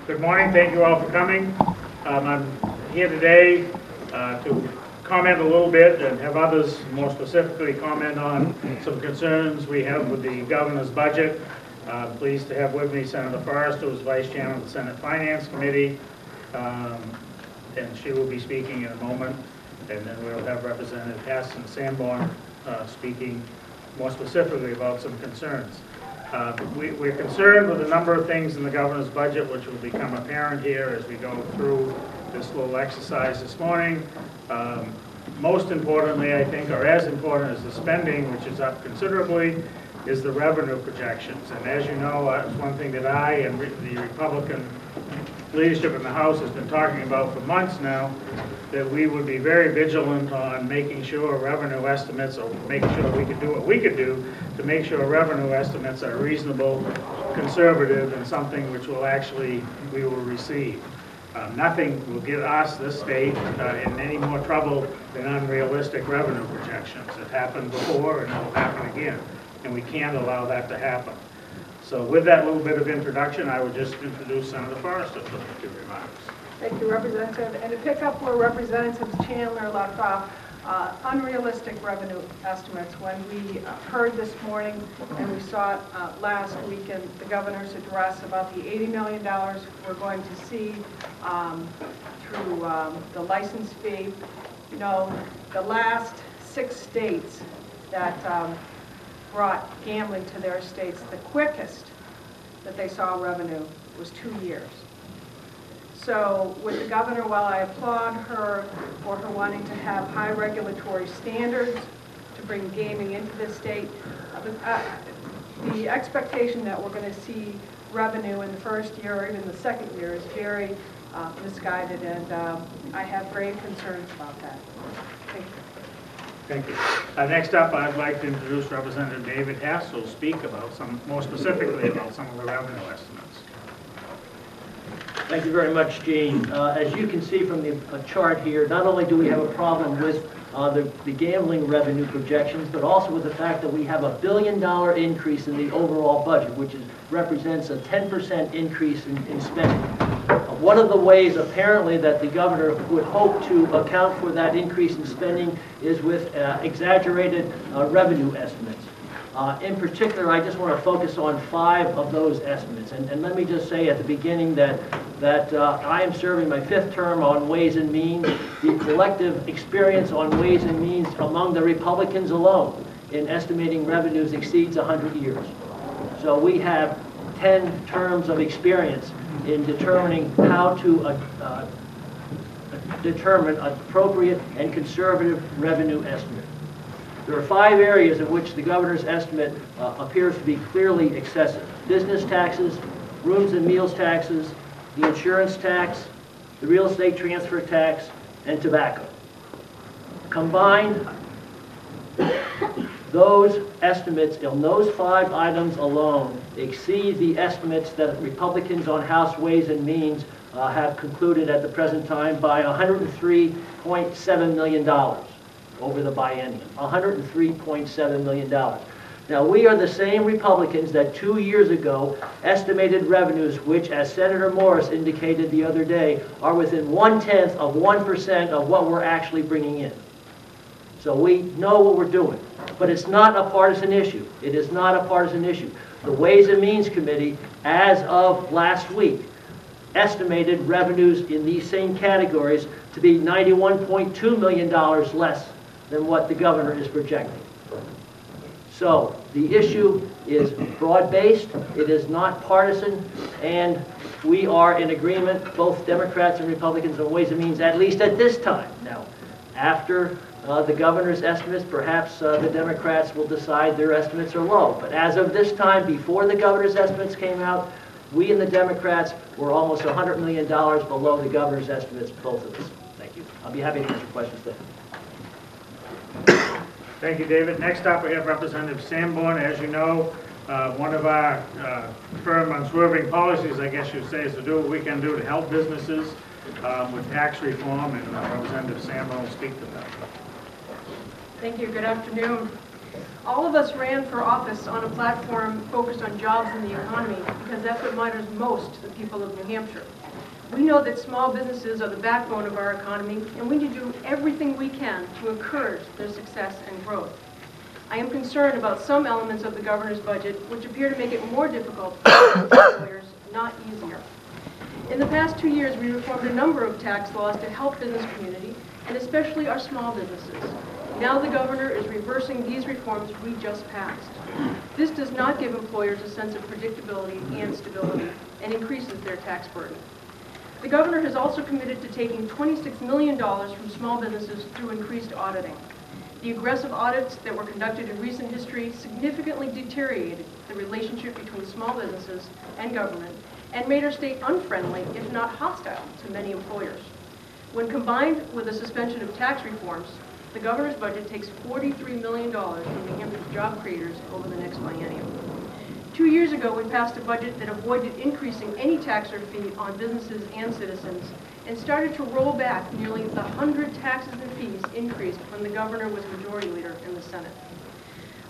Good morning. Thank you all for coming. I'm here today to comment a little bit and have others more specifically comment on some concerns we have with the governor's budget. Pleased to have with me Senator Forrest, who is Vice Chairman of the Senate Finance Committee, and she will be speaking in a moment. And then we'll have Representative Hess and Sanborn speaking more specifically about some concerns. We're concerned with a number of things in the governor's budget, which will become apparent here as we go through this little exercise this morning. Most importantly, I think, or as important as the spending, which is up considerably, is the revenue projections. And as you know, it's one thing that I and the Republican leadership in the House has been talking about for months now, that we would be very vigilant on making sure revenue estimates, or making sure we could do what we could do to make sure revenue estimates are reasonable, conservative, and something which will actually, we will receive. Nothing will get us, this state, in any more trouble than unrealistic revenue projections. It happened before and it will happen again, and we can't allow that to happen. So with that little bit of introduction, I would just introduce Senator Forrester for a few remarks. Thank you, Representative. And to pick up where Representative Chandler left off, unrealistic revenue estimates. When we heard this morning and we saw it last week in the governor's address about the $80 million we're going to see through the license fee, you know, the last 6 states that brought gambling to their states, the quickest that they saw revenue was 2 years. So with the governor, while I applaud her for her wanting to have high regulatory standards to bring gaming into the state, the expectation that we're going to see revenue in the first year or even the second year is very misguided, and I have grave concerns about that. Thank you. Thank you. Next up, I'd like to introduce Representative David Hess, who will speak about more specifically about some of the revenue estimates. Thank you very much, Gene. As you can see from the chart here, not only do we have a problem with the gambling revenue projections, but also with the fact that we have a $1 billion increase in the overall budget, which represents a 10% increase in spending. One of the ways, apparently, that the governor would hope to account for that increase in spending is with exaggerated revenue estimates. In particular, I just want to focus on 5 of those estimates. And let me just say at the beginning that I am serving my 5th term on Ways and Means. The collective experience on Ways and Means among the Republicans alone in estimating revenues exceeds 100 years. So we have 10 terms of experience in determining how to determine appropriate and conservative revenue estimate. There are 5 areas in which the governor's estimate appears to be clearly excessive: business taxes, rooms and meals taxes, the insurance tax, the real estate transfer tax, and tobacco. Combined, those estimates in those 5 items alone exceed the estimates that Republicans on House Ways and Means have concluded at the present time by $103.7 million over the biennium. $103.7 million. Now, we are the same Republicans that 2 years ago estimated revenues which, as Senator Morris indicated the other day, are within 1/10 of 1% of what we're actually bringing in. So we know what we're doing. But it's not a partisan issue. It is not a partisan issue. The Ways and Means Committee, as of last week, estimated revenues in these same categories to be $91.2 million less than what the governor is projecting. So the issue is broad-based, it is not partisan, and we are in agreement, both Democrats and Republicans, on Ways and Means, at least at this time. Now, after the governor's estimates, perhaps the Democrats will decide their estimates are low. But as of this time, before the governor's estimates came out, we and the Democrats were almost $100 million below the governor's estimates, both of us. Thank you. I'll be happy to answer questions then. Thank you, David. Next up, we have Representative Sanborn. As you know, one of our firm unswerving policies, I guess you'd say, is to do what we can do to help businesses with tax reform, and Representative Sanborn will speak to that. Thank you. Good afternoon. All of us ran for office on a platform focused on jobs and the economy because that's what matters most to the people of New Hampshire. We know that small businesses are the backbone of our economy, and we need to do everything we can to encourage their success and growth. I am concerned about some elements of the governor's budget which appear to make it more difficult for employers, not easier. In the past 2 years, we reformed a number of tax laws to help business community, and especially our small businesses. Now the governor is reversing these reforms we just passed. This does not give employers a sense of predictability and stability, and increases their tax burden. The governor has also committed to taking $26 million from small businesses through increased auditing. The aggressive audits that were conducted in recent history significantly deteriorated the relationship between small businesses and government and made our state unfriendly, if not hostile, to many employers. When combined with the suspension of tax reforms, the governor's budget takes $43 million from New Hampshire's job creators over the next biennium. 2 years ago, we passed a budget that avoided increasing any tax or fee on businesses and citizens and started to roll back nearly the 100 taxes and fees increased when the governor was majority leader in the Senate.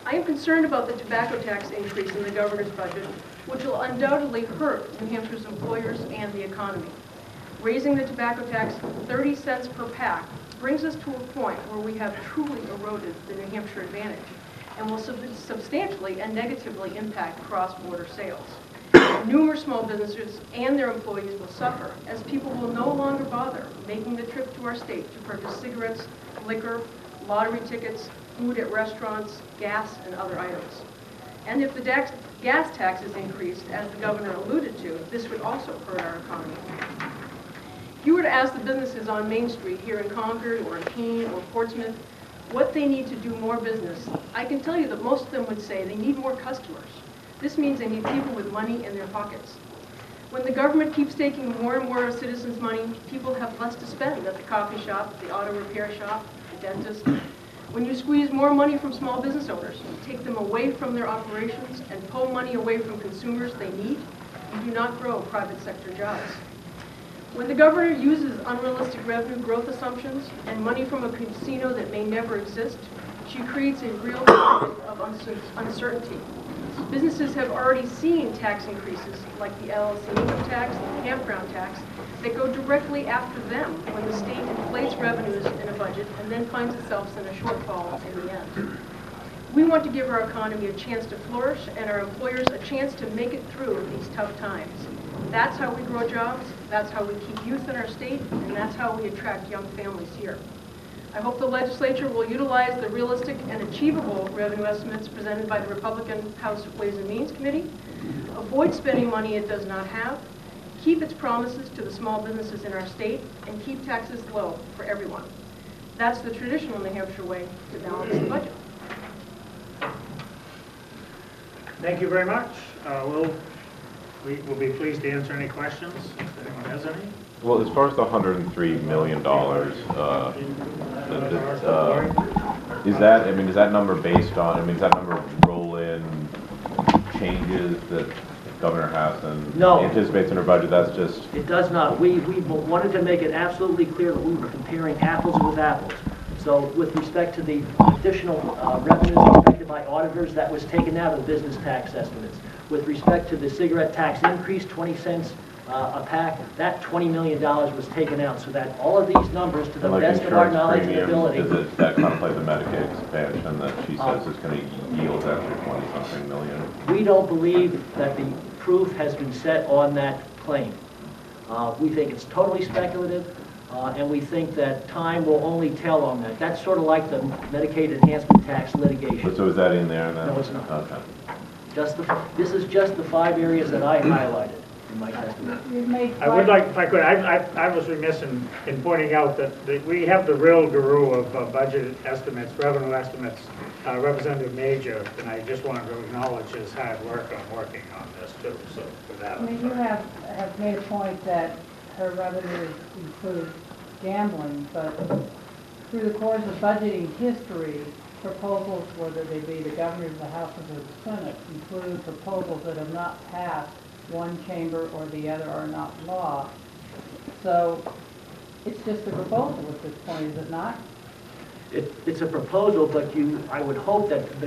I am concerned about the tobacco tax increase in the governor's budget, which will undoubtedly hurt New Hampshire's employers and the economy. Raising the tobacco tax 30 cents per pack brings us to a point where we have truly eroded the New Hampshire advantage and will substantially and negatively impact cross-border sales. Numerous small businesses and their employees will suffer as people will no longer bother making the trip to our state to purchase cigarettes, liquor, lottery tickets, food at restaurants, gas, and other items. And if the gas tax is increased, as the governor alluded to, this would also hurt our economy. If you were to ask the businesses on Main Street here in Concord or in Keene or Portsmouth what they need to do more business, I can tell you that most of them would say they need more customers. This means they need people with money in their pockets. When the government keeps taking more and more of citizens' money, people have less to spend at the coffee shop, the auto repair shop, the dentist. When you squeeze more money from small business owners, you take them away from their operations and pull money away from consumers they need, you do not grow private sector jobs. When the governor uses unrealistic revenue growth assumptions and money from a casino that may never exist, she creates a real climate of uncertainty. Businesses have already seen tax increases like the LLC income tax and the campground tax that go directly after them when the state inflates revenues in a budget and then finds itself in a shortfall in the end. We want to give our economy a chance to flourish and our employers a chance to make it through these tough times. That's how we grow jobs, that's how we keep youth in our state, and that's how we attract young families here. I hope the legislature will utilize the realistic and achievable revenue estimates presented by the Republican House Ways and Means Committee, avoid spending money it does not have, keep its promises to the small businesses in our state, and keep taxes low for everyone. That's the traditional New Hampshire way to balance the budget. Thank you very much. We will be pleased to answer any questions if anyone has any. Well, as far as the $103 million, is that, is that number based on, does that number roll in changes that Governor Hassan anticipates in her budget? That's just... It does not. We wanted to make it absolutely clear that we were comparing apples with apples. So with respect to the additional revenues expected by auditors, that was taken out of the business tax estimates. With respect to the cigarette tax increase, 20 cents a pack, that $20 million was taken out, so that all of these numbers, to the best of our knowledge and ability... Does that contemplate the Medicaid expansion that she says is going to yield extra 20-something million? We don't believe that the proof has been set on that claim. We think it's totally speculative, and we think that time will only tell on that. That's sort of like the Medicaid enhancement tax litigation. So is that in there then? No, it's not. Okay. This is just the 5 areas that I highlighted in my testimony. I would like, if I could, I was remiss in pointing out that we have the real guru of budget estimates, revenue estimates, Representative Major, and I just wanted to acknowledge his hard work on working on this too. So for that, you have made a point that her revenues include gambling, but through the course of budgeting history, proposals, whether they be the governor, the House, or the Senate, include proposals that have not passed one chamber or the other, are not law. So it's just a proposal at this point, is it not? it's a proposal, but I would hope that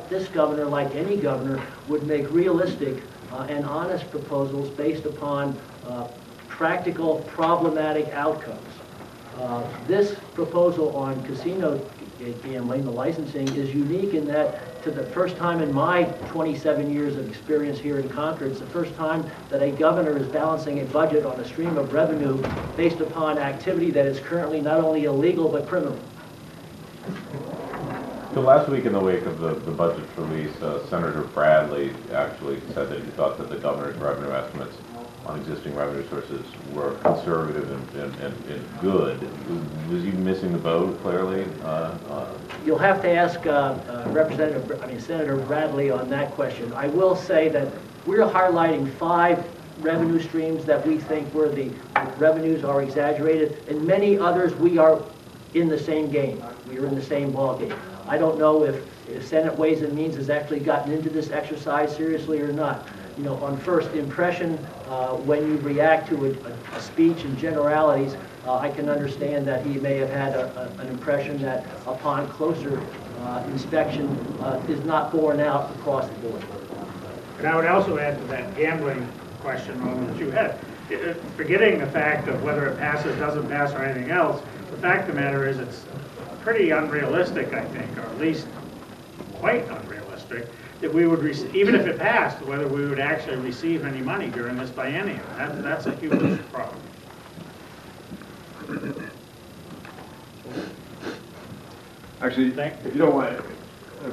this governor, like any governor, would make realistic and honest proposals based upon practical, problematic outcomes. This proposal on casino gambling, the licensing, is unique in that, to the first time in my 27 years of experience here in Concord, it's the first time that a governor is balancing a budget on a stream of revenue based upon activity that is currently not only illegal but criminal. So last week, in the wake of the budget release, Senator Bradley actually said that he thought that the governor's revenue estimates on existing revenue sources were conservative and good. Was he missing the boat, clearly? You'll have to ask Senator Bradley on that question. I will say that we're highlighting 5 revenue streams that we think where the revenues are exaggerated, and many others we are in the same game. We are in the same ball game. I don't know if Senate Ways and Means has actually gotten into this exercise seriously or not. You know, on first impression, when you react to a speech in generalities, I can understand that he may have had an impression that upon closer inspection is not borne out across the board. And I would also add to that gambling question that you had, forgetting the fact of whether it passes, doesn't pass, or anything else, the fact of the matter is it's pretty unrealistic, I think, or at least quite unrealistic, that we would receive, even if it passed, whether we would actually receive any money during this biennium. That's a huge problem. Actually, if you don't mind,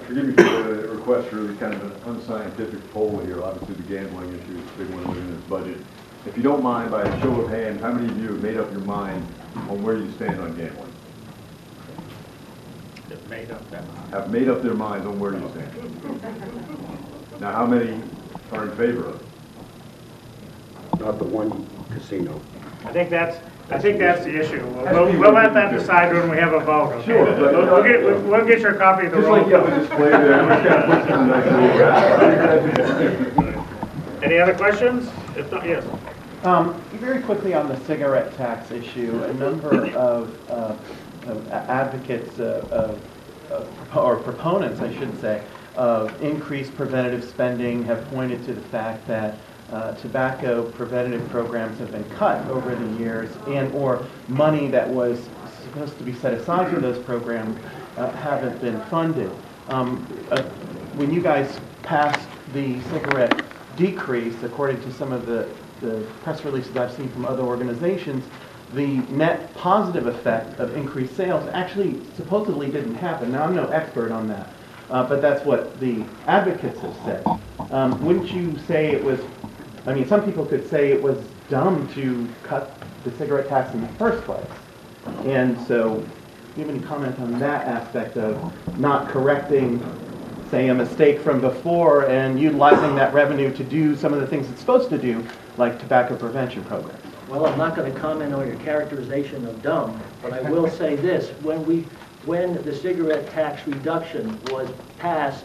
forgive me for the request for kind of an unscientific poll here. Obviously, the gambling issue is a big one within this budget. If you don't mind, by a show of hands, how many of you have made up your mind on where you stand on gambling? Have made up their minds on where you stand. Now, how many are in favor of it? Not the one casino. I think that's the issue. We'll let that decide when we have a vote. Okay? Sure, but we'll get your copy of the just roll like you have call. a display there. Any other questions? If not, yes. Very quickly on the cigarette tax issue, a number of advocates or proponents, I should say, of increased preventative spending have pointed to the fact that tobacco preventative programs have been cut over the years, and or money that was supposed to be set aside for those programs haven't been funded. When you guys passed the cigarette decrease, according to some of the press releases I've seen from other organizations, the net positive effect of increased sales actually supposedly didn't happen. Now, I'm no expert on that, but that's what the advocates have said. Wouldn't you say it was, I mean, some people could say it was dumb to cut the cigarette tax in the first place. And so, do you have any comment on that aspect of not correcting, say, a mistake from before and utilizing that revenue to do some of the things it's supposed to do, like tobacco prevention programs? Well, I'm not going to comment on your characterization of dumb, but I will say this. When the cigarette tax reduction was passed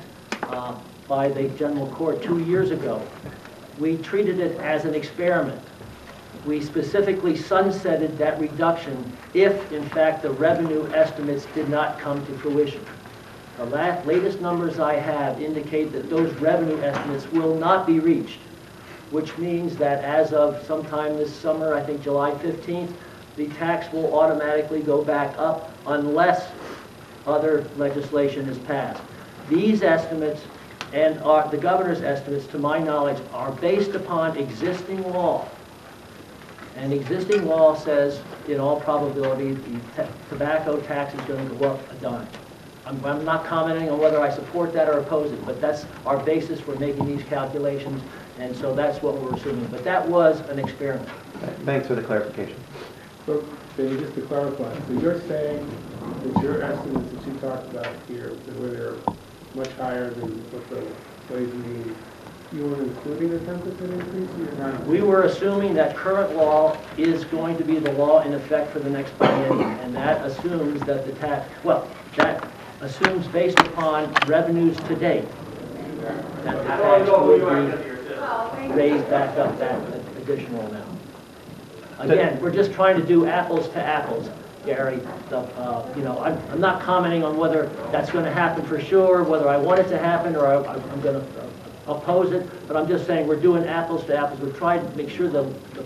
by the General Court 2 years ago, we treated it as an experiment. We specifically sunsetted that reduction if, in fact, the revenue estimates did not come to fruition. The latest numbers I have indicate that those revenue estimates will not be reached, which means that as of sometime this summer, I think July 15th, the tax will automatically go back up unless other legislation is passed. These estimates and the governor's estimates, to my knowledge, are based upon existing law. And existing law says, in all probability, the tobacco tax is going to go up a dime. I'm not commenting on whether I support that or oppose it, but that's our basis for making these calculations, and so that's what we're assuming. But that was an experiment. Thanks for the clarification. So, Dave, just to clarify, so you're saying that your estimates that you talked about here, where they're much higher than what the Ways and Means, you were including a 10% increase, or you're not? We were assuming that current law is going to be the law in effect for the next biennium, and that assumes that the tax, well, that assumes based upon revenues to date, that the tax will be raised back up that additional amount. Again, we're just trying to do apples to apples. Gary. You know, I'm not commenting on whether that's going to happen for sure, whether I want it to happen or I'm going to oppose it, but I'm just saying we're doing apples to apples. We're trying to make sure the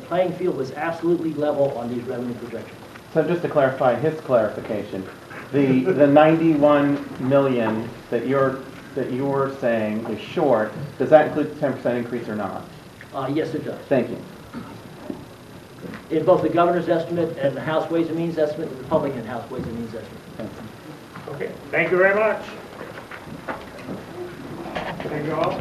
playing field was absolutely level on these revenue projections. So just to clarify his clarification, the 91 million that you're saying is short, does that include the 10% increase or not? Yes, it does. Thank you. In both the governor's estimate and the House Ways and Means estimate, the Republican House Ways and Means estimate. Thank you. Okay, thank you very much. Thank you all.